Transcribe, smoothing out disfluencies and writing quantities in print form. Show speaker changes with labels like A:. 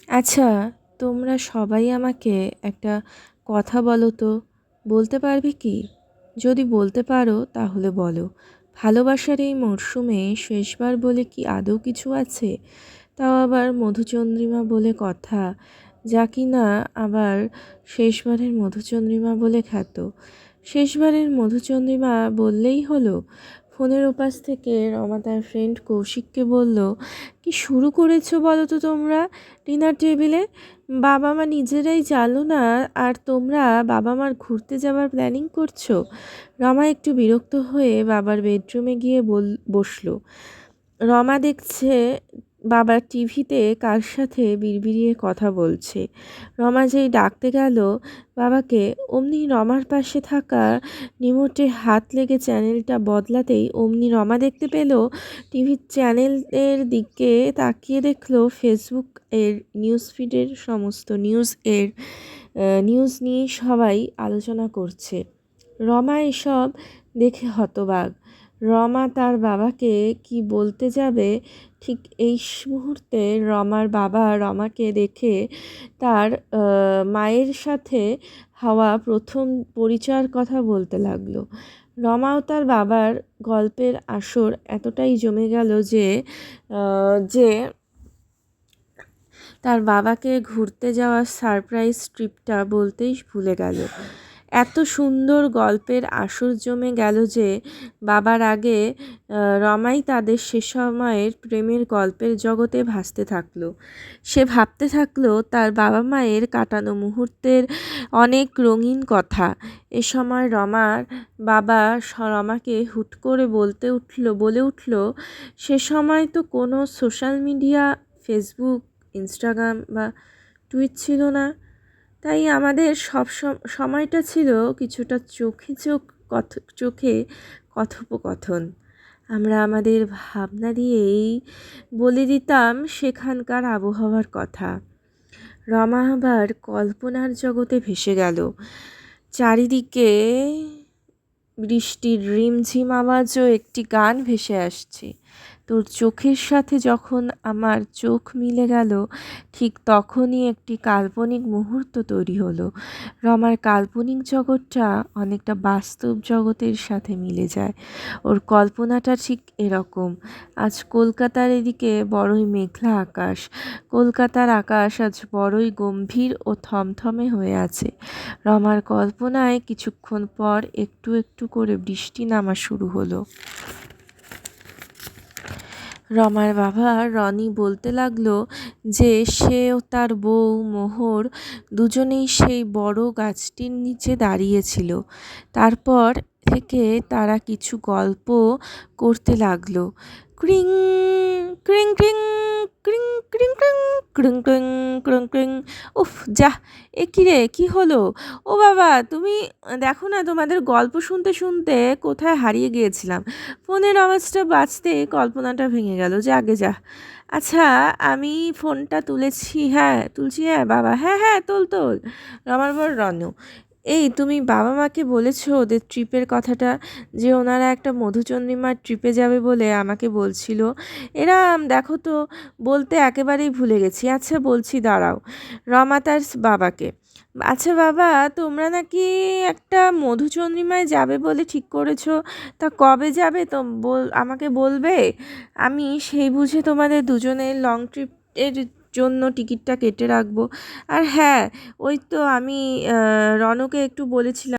A: আচ্ছা, তোমরা সবাই আমাকে একটা কথা বলো তো। বলতে পারবে কি? যদি বলতে পারো তাহলে বলো, ভালোবাসার এই মরশুমে শেষবার বলে কি আদৌ কিছু আছে? তাও আবার মধুচন্দ্রিমা বলে কথা, যা কিনা আবার শেষবারের মধুচন্দ্রিমা বলে খ্যাত। শেষবারের মধুচন্দ্রিমা বললেই হলো? ফোনের ওপাশ থেকে রমা তার ফ্রেন্ড কৌশিককে বলল, কি শুরু করেছো বলো তো তোমরা? ডিনার টেবিলে বাবা মা নিজেরাই জানো না, আর তোমরা বাবা মার ঘুরতে যাওয়ার প্ল্যানিং করছো। রমা একটু বিরক্ত হয়ে বাবার বেডরুমে গিয়ে বসলো। রমা দেখছে বাবা টিভিতে কার সাথে বিড়বিড়িয়ে কথা বলছে। রমা যেই ডাকতে গেল বাবাকে, অমনি রমার পাশে থাকা রিমোটে হাত লেগে চ্যানেলটা বদলাতেই অমনি রমা দেখতে পেল টিভির চ্যানেলের দিকে তাকিয়ে দেখলো ফেসবুক এর নিউজ ফিডের সমস্ত নিউজ নিয়ে সবাই আলোচনা করছে। রমা এসব দেখে হতবাক। রমা তার বাবাকে কি বলতে যাবে, ঠিক এই মুহূর্তে রমার বাবা রমাকে দেখে তার মায়ের সাথে হওয়া প্রথম পরিচয়ের কথা বলতে লাগলো। রমাও তার বাবার গল্পের আসর এতটাই জমে গেল যে তার বাবাকে ঘুরতে যাওয়ার সারপ্রাইজ ট্রিপটা বলতেই ভুলে গেল। এত সুন্দর গল্পের আসর জমে গেল যে বাবার আগে রমাই তাদের সে সময়ের প্রেমের গল্পের জগতে ভাসতে থাকলো। সে ভাবতে থাকলো তার বাবা মায়ের কাটানো মুহূর্তের অনেক রঙিন কথা। এ সময় রমার বাবা রমাকে হুট করে বলে উঠল, সে সময় তো কোনো সোশ্যাল মিডিয়া, ফেসবুক, ইনস্টাগ্রাম বা টুইট ছিল না। তাই আমাদের সময়টা ছিল কিছুটা চোখে কথোপকথন। আমরা আমাদের ভাবনা দিয়েই বলে দিতাম সেখানকার আবহাওয়ার কথা। রমা আবার কল্পনার জগতে ভেসে গেল। চারিদিকে বৃষ্টির রিমঝিম আওয়াজও একটি গান ভেসে আসছে। তোর চোখের সাথে যখন আমার চোখ মিলে গেল, ঠিক তখনই একটি কাল্পনিক মুহূর্ত তৈরি হলো। রমার কাল্পনিক জগৎটা অনেকটা বাস্তব জগতের সাথে মিলে যায়। ওর কল্পনাটা ঠিক এরকম। আজ কলকাতার এদিকে বড়ই মেঘলা আকাশ। কলকাতার আকাশ আজ বড়ই গম্ভীর ও থমথমে হয়ে আছে। রমার কল্পনায় কিছুক্ষণ পর একটু একটু করে বৃষ্টি নামা শুরু হলো। রমার বাবা রনি বলতে লাগলো যে সে ও তার বউ মোহর দুজনেই সেই বড় গাছটির নিচে দাঁড়িয়েছিল। তারপর থেকে তারা কিছু গল্প করতে লাগলো। ক্রিং ক্রিং ক্রিং ক্রিং ক্রিং ক্রিং ক্রিং ক্রিং ক্রিং ক্রিং। উফ যা, এ কী রে, কী হলো? ও বাবা, তুমি দেখো না, তোমাদের গল্প শুনতে শুনতে কোথায় হারিয়ে গিয়েছিলাম। ফোনের আওয়াজটা বাজতে কল্পনাটা ভেঙে গেল। যাগে যা। আচ্ছা, আমি ফোনটা তুলছি। হ্যাঁ বাবা, হ্যাঁ হ্যাঁ, তোল। রমার বর রনু, এই তুমি বাবা মাকে বলেছো ওদের ট্রিপের কথাটা, যে ওনারা একটা মধুচন্দ্রিমার ট্রিপে যাবে বলে আমাকে বলছিল? এরা দেখো তো, বলতে একেবারেই ভুলে গেছি। আচ্ছা বলছি, দাঁড়াও। রমা তার বাবাকে, আচ্ছা বাবা, তোমরা নাকি একটা মধুচন্দ্রিমায় যাবে বলে ঠিক করেছো, তা কবে যাবে তো আমাকে বলবে। আমি সেই বুঝে তোমাদের দুজনের লং ট্রিপ এর জন্য টিকিটটা কেটে রাখবো। আর হ্যাঁ, ওই তো আমি রনকে একটু বলেছিলাম।